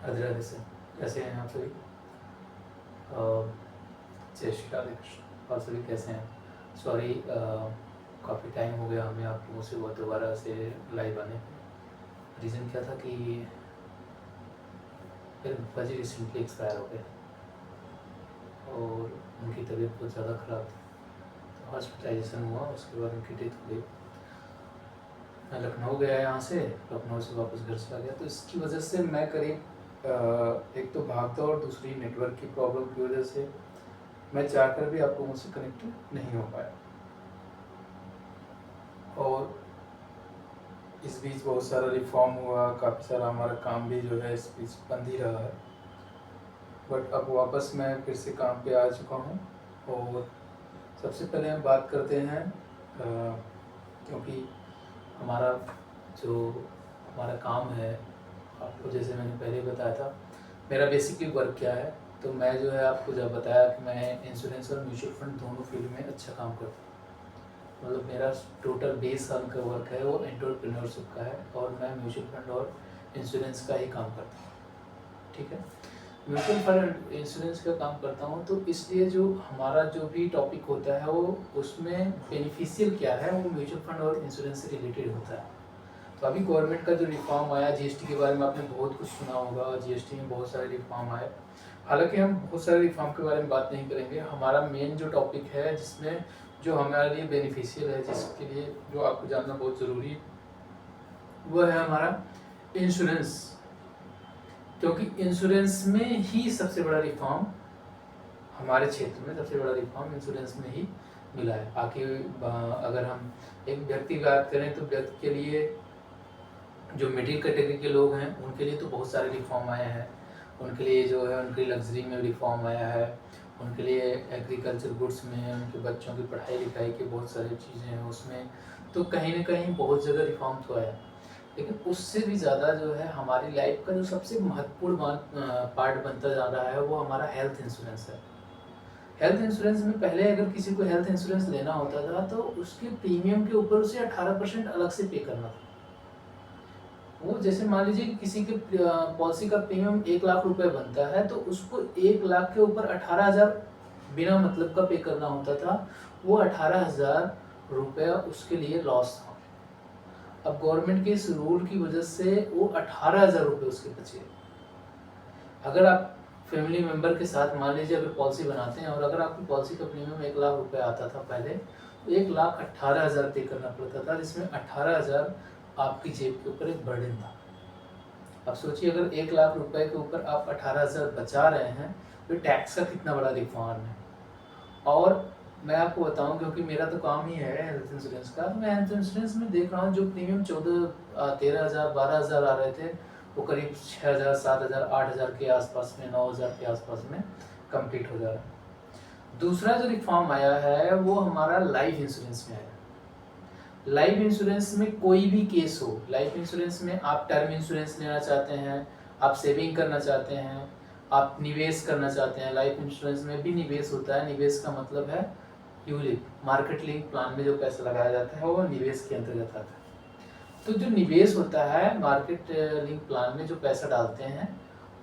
Radhe Radhe sir, कैसे हैं आप सभी? अ, जय श्री राधे कृष्ण। और सभी कैसे हैं? सॉरी, काफ़ी टाइम हो गया हमें आप लोगों से वो दोबारा से लाइव आने पे। रीज़न क्या था कि मेरे पापा जी रिसेंटली एक्सपायर हो गए और उनकी तबीयत बहुत ज़्यादा ख़राब थी, तो हॉस्पिटलाइजेशन हुआ, उसके बाद उनकी डेथ हो गई। मैं लखनऊ गया यहाँ से, लखनऊ से वापस घर से आ गया, तो इसकी वजह से मैं करीब एक तो भागदौड़, दूसरी नेटवर्क की प्रॉब्लम की वजह से मैं चाहकर भी आप लोगों से कनेक्ट नहीं हो पाया। और इस बीच बहुत सारा रिफॉर्म हुआ, काफ़ी सारा हमारा काम भी जो है इस बीच बंद ही रहा है, बट अब वापस मैं फिर से काम पे आ चुका हूँ। और सबसे पहले हम बात करते हैं क्योंकि हमारा जो हमारा काम है, आपको जैसे मैंने पहले बताया था मेरा बेसिकली वर्क क्या है, तो मैं जो है आपको जब बताया कि मैं इंश्योरेंस और म्यूचुअल फंड दोनों फील्ड में अच्छा काम करता हूँ। मतलब मेरा टोटल 20 साल का वर्क है वो एंटरप्रेन्योरशिप का है, और मैं म्यूचुअल फंड और इंश्योरेंस का ही काम करता हूँ। ठीक है, म्यूचुअल फंड इंश्योरेंस का काम करता हूँ, तो इसलिए जो हमारा जो भी टॉपिक होता है वो उसमें बेनिफिशियल क्या है वो म्यूचुअल फंड और इंश्योरेंस से रिलेटेड होता है। तो अभी गवर्नमेंट का जो रिफॉर्म आया, जीएसटी के बारे में आपने बहुत कुछ सुना होगा, जीएसटी में बहुत सारे रिफॉर्म आए। हालांकि हम बहुत सारे रिफॉर्म के बारे में बात नहीं करेंगे, हमारा मेन जो टॉपिक है जिसमें जो हमारे लिए बेनिफिशियल है, जिसके लिए जो आपको जानना बहुत ज़रूरी है, वो है हमारा इंश्योरेंस। क्योंकि इंश्योरेंस में ही सबसे बड़ा रिफॉर्म, हमारे क्षेत्र में सबसे बड़ा रिफॉर्म इंश्योरेंस में ही मिला है। बाकी अगर हम एक व्यक्ति की बात करें तो व्यक्ति के लिए जो मिडिल कैटेगरी के लोग हैं उनके लिए तो बहुत सारे रिफॉर्म आए हैं। उनके लिए जो है उनकी लग्जरी में रिफॉर्म आया है, उनके लिए एग्रीकल्चर गुड्स में, उनके बच्चों की पढ़ाई लिखाई की बहुत सारी चीज़ें हैं उसमें, तो कहीं ना कहीं बहुत जगह रिफॉर्म तो आया। लेकिन उससे भी ज़्यादा जो है हमारी लाइफ का जो सबसे महत्वपूर्ण पार्ट बनता जा रहा है वो हमारा हेल्थ इंश्योरेंस है। हेल्थ इंश्योरेंस में पहले अगर किसी को हेल्थ इंश्योरेंस लेना होता था तो उसके प्रीमियम के ऊपर उसे 18% अलग से पे करना था। वो जैसे मान लीजिए कि किसी के पॉलिसी का प्रीमियम 1 लाख रुपए बनता है, तो उसको 1 लाख के ऊपर 18,000 बिना मतलब का पे करना होता था। वो 18,000 रुपया उसके लिए लॉस था। अब गवर्नमेंट के इस रूल की वजह से वो 18,000 रुपये उसके बचे। अगर आप फैमिली मेंबर के साथ मान लीजिए अगर पॉलिसी बनाते हैं और अगर आपकी पॉलिसी का प्रीमियम 1 लाख रुपए आता था पहले, तो 1,18,000 पे करना पड़ता था, जिसमें 18,000 आपकी जेब के ऊपर एक बर्डन था। अब सोचिए अगर 1 लाख रुपए के ऊपर आप 18,000 बचा रहे हैं तो टैक्स का कितना बड़ा रिफॉर्म है। और मैं आपको बताऊं, क्योंकि मेरा तो काम ही है हेल्थ इंश्योरेंस का, तो मैं हेल्थ इंश्योरेंस में देख रहा हूँ जो प्रीमियम 13,000 12,000 आ रहे थे, वो करीब 6,000 7,000 8,000 के आसपास में, 9,000 के आसपास में कंप्लीट हो जा रहा है। दूसरा जो रिफॉर्म आया है वो हमारा लाइफ इंश्योरेंस में आया। लाइफ इंश्योरेंस में कोई भी केस हो, लाइफ इंश्योरेंस में आप टर्म इंश्योरेंस लेना चाहते हैं, आप सेविंग करना चाहते हैं, आप निवेश करना चाहते हैं, लाइफ इंश्योरेंस में भी निवेश होता है। निवेश का मतलब है यूलिप, मार्केट लिंक प्लान में जो पैसा लगाया जाता है वो निवेश के अंतर्गत आता है। तो जो निवेश होता है मार्केट लिंक प्लान में जो पैसा डालते हैं,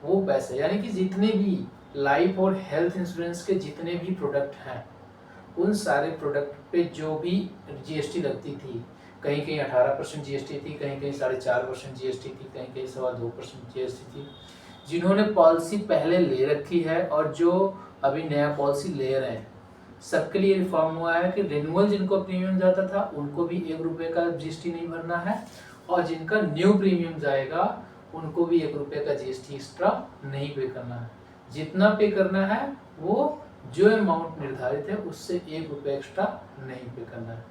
वो पैसे यानी कि जितने भी लाइफ और हेल्थ इंश्योरेंस के जितने भी प्रोडक्ट हैं, उन सारे प्रोडक्ट पे जो भी जीएसटी लगती थी, कहीं कहीं 18% जीएसटी थी, कहीं कहीं 4.5% जीएसटी थी, कहीं कहीं 2.25% जीएसटी थी। जिन्होंने पॉलिसी पहले ले रखी है और जो अभी नया पॉलिसी ले रहे हैं, सबके लिए रिफॉर्म हुआ है कि रिन्यूअल जिनको प्रीमियम जाता था उनको भी 1 रुपये का जीएसटी नहीं भरना है, और जिनका न्यू प्रीमियम जाएगा उनको भी 1 रुपये का जीएसटी एक्स्ट्रा नहीं पे करना है। जितना पे करना है वो जो अमाउंट निर्धारित है उससे 1 रुपये एक्स्ट्रा नहीं पे करना है।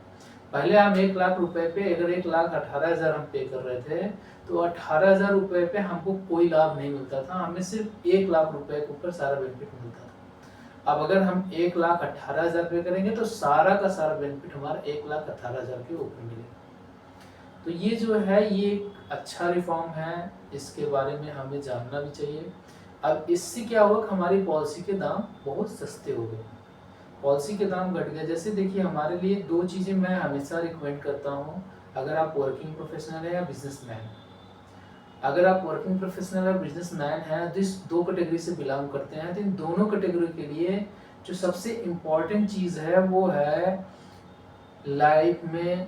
पहले हम 1 लाख रुपए पे अगर 1,18,000 हम पे कर रहे थे तो 18,000 रुपए पे हमको कोई लाभ नहीं मिलता था, हमें सिर्फ 1 लाख रुपए के ऊपर सारा बेनिफिट मिलता था। अब अगर हम 1,18,000 पे करेंगे तो सारा का सारा बेनिफिट हमारा 1,18,000 के ऊपर मिलेगा। तो ये जो है ये एक अच्छा रिफॉर्म है, इसके बारे में हमें जानना भी चाहिए। अब इससे क्या हुआ कि हमारी पॉलिसी के दाम बहुत सस्ते हो गए, पॉलिसी के दाम घट गए। जैसे देखिए हमारे लिए 2 चीज़ें मैं हमेशा रिकमेंड करता हूँ, अगर आप वर्किंग प्रोफेशनल है या बिजनेसमैन। अगर आप वर्किंग प्रोफेशनल और बिजनेसमैन हैं तो इस 2 कैटेगरी से बिलॉन्ग करते हैं, तो इन दोनों कैटेगरी के लिए जो सबसे इम्पोर्टेंट चीज़ है वो है लाइफ में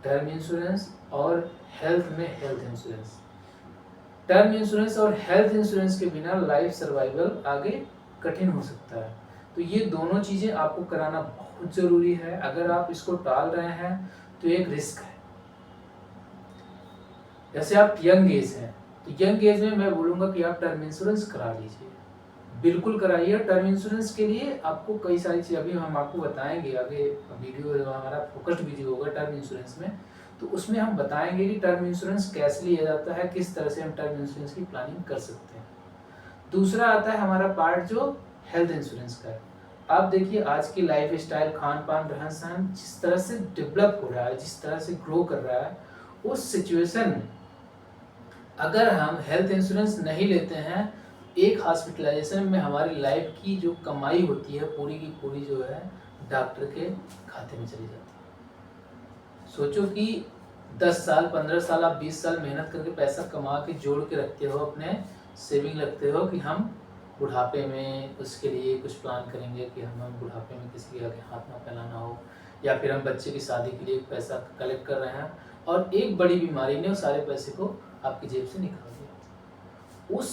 टर्म इंश्योरेंस और हेल्थ में हेल्थ इंश्योरेंस। टर्म इंश्योरेंस और हेल्थ इंश्योरेंस के बिना लाइफ सर्वाइवल आगे कठिन हो सकता है। तो ये दोनों चीज़ें आपको कराना बहुत ज़रूरी है। अगर आप इसको टाल रहे हैं तो एक रिस्क है। जैसे आप यंग एज हैं तो यंग एज में मैं बोलूँगा कि आप टर्म इंश्योरेंस करा लीजिए, बिल्कुल कराइए। टर्म इंश्योरेंस के लिए आपको कई सारी चीज़ अभी हम आपको बताएंगे, आगे वीडियो हमारा फोकस्ड वीडियो होगा टर्म इंश्योरेंस में, तो उसमें हम बताएंगे कि टर्म इंश्योरेंस कैसे लिया जाता है, किस तरह से हम टर्म इंश्योरेंस की प्लानिंग कर सकते हैं। दूसरा आता है हमारा पार्ट जो हेल्थ इंश्योरेंस का है। आप देखिए आज की लाइफ स्टाइल, खान पान, रहन सहन जिस तरह से डेवलप हो रहा है, जिस तरह से ग्रो कर रहा है, उस सिचुएशन में अगर हम हेल्थ इंश्योरेंस नहीं लेते हैं, एक हॉस्पिटलाइजेशन में हमारी लाइफ की जो कमाई होती है पूरी की पूरी जो है डॉक्टर के खाते में चली जाती है। सोचो कि 10 साल 15 साल आप 20 साल मेहनत करके पैसा कमा के जोड़ के रखते हो, अपने सेविंग रखते हो कि हम बुढ़ापे में उसके लिए कुछ प्लान करेंगे कि हम बुढ़ापे में किसी के आगे हाथ ना फैलाना हो, या फिर हम बच्चे की शादी के लिए पैसा कलेक्ट कर रहे हैं और एक बड़ी बीमारी ने उस सारे पैसे को आपकी जेब से निकाल दिया। उस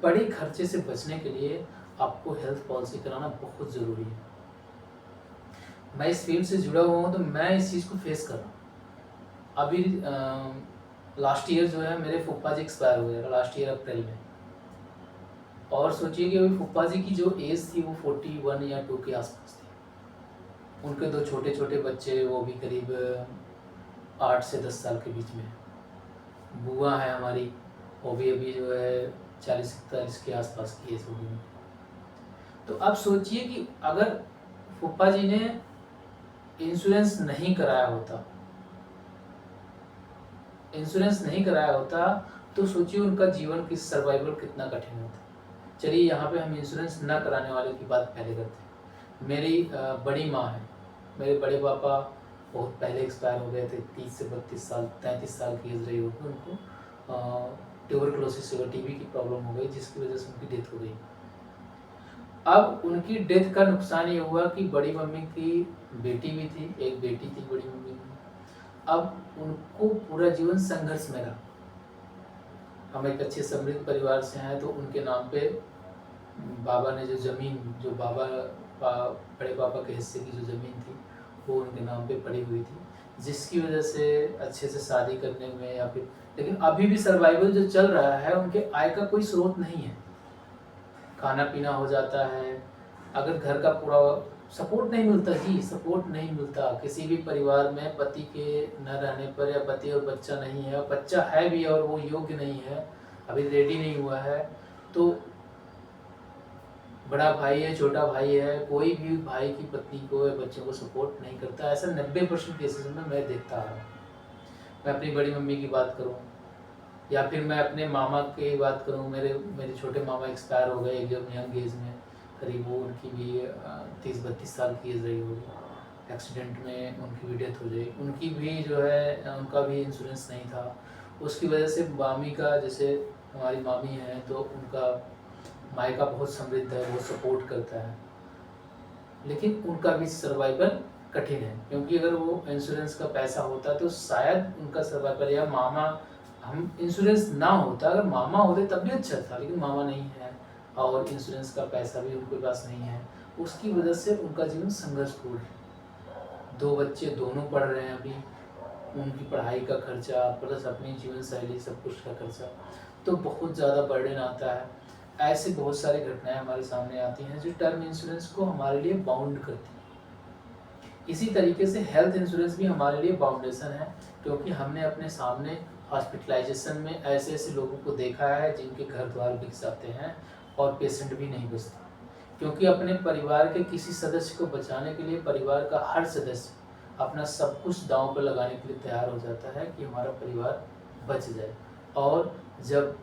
बड़े खर्चे से बचने के लिए आपको हेल्थ पॉलिसी कराना बहुत ज़रूरी है। मैं इस फील्ड से जुड़ा हुआ हूँ तो मैं इस चीज़ को फेस कर रहा हूँ। अभी लास्ट ईयर जो है मेरे फूफा जी एक्सपायर हो गए, लास्ट ईयर अप्रैल में। और सोचिए कि अभी फूफा जी की जो एज थी वो 41 या 2 के आसपास थी। उनके 2 छोटे छोटे बच्चे, वो भी करीब 8 से 10 साल के बीच में। बुआ है हमारी, वो भी अभी जो है 40-41 के आसपास की एज होगी। तो आप सोचिए कि अगर फूफा जी ने इंश्योरेंस नहीं कराया होता, तो सोचिए उनका जीवन की सर्वाइवल कितना कठिन होता। चलिए यहाँ पे हम इंश्योरेंस ना कराने वाले की बात पहले करते हैं। मेरी बड़ी माँ है, मेरे बड़े पापा बहुत पहले एक्सपायर हो गए थे, 30 से 32 साल 33 साल की एज रही होगी उनको। ट्यूबरकुलोसिस और टीबी की प्रॉब्लम हो गई, जिसकी वजह से उनकी डेथ हो गई। अब उनकी डेथ का नुकसान ये हुआ कि बड़ी मम्मी की बेटी भी थी, एक बेटी थी बड़ी मम्मी की। अब उनको पूरा जीवन संघर्ष में रहा। हम एक अच्छे समृद्ध परिवार से हैं, तो उनके नाम पे बाबा ने जो ज़मीन, जो बड़े पापा के हिस्से की जो ज़मीन थी वो उनके नाम पे पड़ी हुई थी, जिसकी वजह से अच्छे से शादी करने में या फिर, लेकिन अभी भी सर्वाइवल जो चल रहा है, उनके आय का कोई स्रोत नहीं है। खाना पीना हो जाता है, अगर घर का पूरा सपोर्ट नहीं मिलता जी, सपोर्ट नहीं मिलता किसी भी परिवार में। पति के न रहने पर, या पति और बच्चा नहीं है, बच्चा है भी और वो योग्य नहीं है, अभी रेडी नहीं हुआ है, तो बड़ा भाई है, छोटा भाई है, कोई भी भाई की पत्नी को या बच्चों को सपोर्ट नहीं करता। ऐसा 90% केसेस में मैं देखता आ रहा हूँ। मैं अपनी बड़ी मम्मी की बात करूँ या फिर मैं अपने मामा की बात करूँ, मेरे छोटे मामा एक्सपायर हो गए एकदम यंग एज में, करीब वो उनकी भी 30-32 साल की एज रही होगी। एक्सीडेंट में उनकी भी डेथ हो गई। उनकी भी जो है, उनका भी इंश्योरेंस नहीं था। उसकी वजह से मामी का, जैसे हमारी मामी है तो उनका मायका बहुत समृद्ध है, बहुत सपोर्ट करता है, लेकिन उनका भी सर्वाइवल कठिन है, क्योंकि अगर वो इंश्योरेंस का पैसा होता तो शायद उनका सर्वाइवल, या मामा, हम इंश्योरेंस ना होता, अगर मामा होते तब भी अच्छा था, लेकिन मामा नहीं है और इंश्योरेंस का पैसा भी उनके पास नहीं है, उसकी वजह से उनका जीवन संघर्षपूर्ण है। 2 बच्चे दोनों पढ़ रहे हैं अभी, उनकी पढ़ाई का खर्चा प्लस अपनी जीवन शैली सब कुछ का खर्चा, तो बहुत ज़्यादा बर्डन आता है। ऐसे बहुत सारी घटनाएं हमारे सामने आती हैं जो टर्म इंश्योरेंस को हमारे लिए बाउंड करती हैं। इसी तरीके से हेल्थ इंश्योरेंस भी हमारे लिए बाउंडेशन है, क्योंकि हमने अपने सामने हॉस्पिटलाइजेशन में ऐसे ऐसे लोगों को देखा है जिनके घर द्वार बिक जाते हैं और पेशेंट भी नहीं बचता, क्योंकि अपने परिवार के किसी सदस्य को बचाने के लिए परिवार का हर सदस्य अपना सब कुछ दांव पर लगाने के लिए तैयार हो जाता है कि हमारा परिवार बच जाए। और जब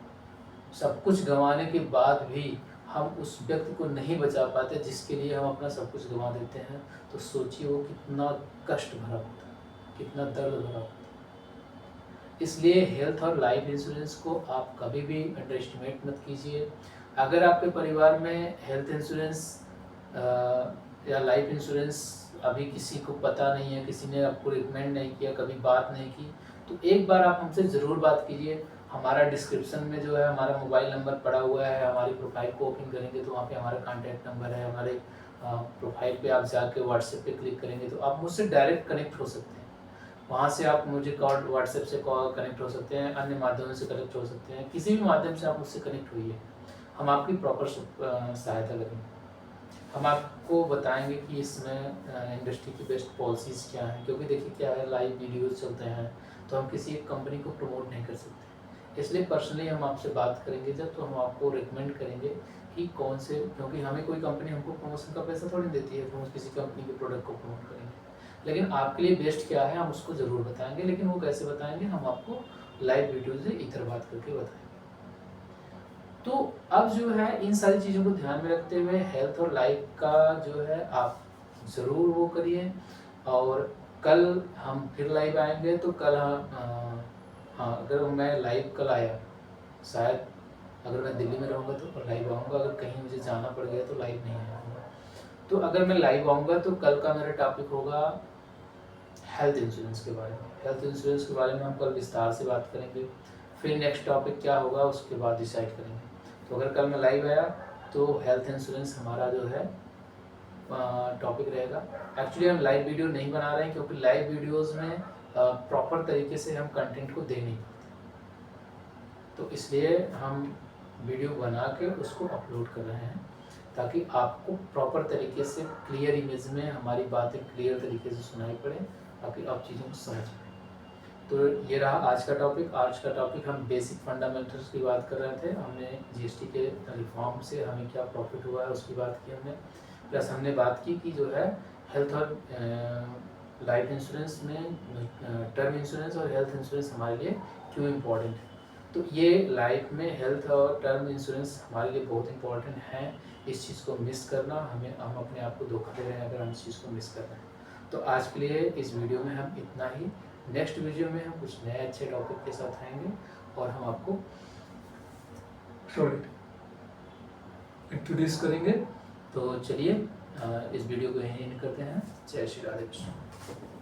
सब कुछ गंवाने के बाद भी हम उस व्यक्ति को नहीं बचा पाते जिसके लिए हम अपना सब कुछ गंवा देते हैं, तो सोचिए वो कितना कष्ट भरा होता है, कितना दर्द भरा होता है। इसलिए हेल्थ और लाइफ इंश्योरेंस को आप कभी भी अंडर एस्टिमेट मत कीजिए। अगर आपके परिवार में हेल्थ इंश्योरेंस या लाइफ इंश्योरेंस अभी किसी को पता नहीं है, किसी ने आपको रिकमेंड नहीं किया, कभी बात नहीं की, तो एक बार आप हमसे ज़रूर बात कीजिए। हमारा डिस्क्रिप्शन में जो है हमारा मोबाइल नंबर पड़ा हुआ है, हमारी प्रोफाइल को ओपन करेंगे तो वहाँ पे हमारा कॉन्टैक्ट नंबर है। हमारे प्रोफाइल पे आप जाके व्हाट्सएप पे क्लिक करेंगे तो आप मुझसे डायरेक्ट कनेक्ट हो सकते हैं। वहाँ से आप मुझे कॉल व्हाट्सएप से कॉल कनेक्ट हो सकते हैं, अन्य माध्यमों से कनेक्ट हो सकते हैं, किसी भी माध्यम से आप मुझसे कनेक्ट होइए, हम आपकी प्रॉपर सहायता करेंगे। हम आपको बताएंगे कि इसमें इंडस्ट्री की बेस्ट पॉलिसीज़ क्या हैं, क्योंकि देखिए क्या है, लाइव वीडियोस चलते हैं तो हम किसी एक कंपनी को प्रमोट नहीं कर सकते, इसलिए पर्सनली हम आपसे बात करेंगे जब, तो हम आपको रिकमेंड करेंगे कि कौन से, क्योंकि हमें कोई कंपनी हमको प्रमोशन का पैसा थोड़ी देती है, तो हम किसी कंपनी के प्रोडक्ट को प्रमोट करेंगे, लेकिन आपके लिए बेस्ट क्या है हम उसको ज़रूर बताएंगे। लेकिन वो कैसे बताएंगे, हम आपको लाइव वीडियो से इधर बात करके बताएंगे। तो अब जो है इन सारी चीज़ों को ध्यान में रखते हुए हेल्थ और लाइफ का जो है आप ज़रूर वो करिए। और कल हम फिर लाइव आएंगे, तो कल हाँ, अगर मैं लाइव कल आया, शायद अगर मैं दिल्ली में रहूँगा तो लाइव आऊँगा, अगर कहीं मुझे जाना पड़ गया तो लाइव नहीं आऊँगा। तो अगर मैं लाइव आऊँगा तो कल का मेरा टॉपिक होगा हेल्थ इंश्योरेंस के बारे में। हेल्थ इंश्योरेंस के बारे में हम कल विस्तार से बात करेंगे, फिर नेक्स्ट टॉपिक क्या होगा उसके बाद डिसाइड करेंगे। तो अगर कल मैं लाइव आया तो हेल्थ इंश्योरेंस हमारा जो है टॉपिक रहेगा। एक्चुअली हम लाइव वीडियो नहीं बना रहे हैं क्योंकि लाइव वीडियोस में प्रॉपर तरीके से हम कंटेंट को दे नहीं पाते, तो इसलिए हम वीडियो बना के उसको अपलोड कर रहे हैं ताकि आपको प्रॉपर तरीके से क्लियर इमेज में हमारी बातें क्लियर तरीके से सुनाई पड़े, ताकि आप चीज़ों को समझ पाएँ। तो ये रहा आज का टॉपिक। आज का टॉपिक हम बेसिक फंडामेंटल्स की बात कर रहे थे। हमने जीएसटी के रिफॉर्म से हमें क्या प्रॉफिट हुआ है उसकी बात की हमने, प्लस हमने बात की कि जो है हेल्थ और लाइफ इंश्योरेंस में टर्म इंश्योरेंस और हेल्थ इंश्योरेंस हमारे लिए क्यों इम्पोर्टेंट है। तो ये लाइफ में हेल्थ और टर्म इंश्योरेंस हमारे लिए बहुत इंपॉर्टेंट है। इस चीज़ को मिस करना, हम अपने आप को धोखा दे रहे हैं अगर हम इस चीज़ को मिस कर रहे हैं। तो आज के लिए इस वीडियो में हम इतना ही। नेक्स्ट वीडियो में हम कुछ नए अच्छे टॉपिक के साथ आएंगे और हम आपको इंट्रोड्यूस करेंगे। तो चलिए इस वीडियो को यहीं एंड करते हैं। जय श्री राधे कृष्ण।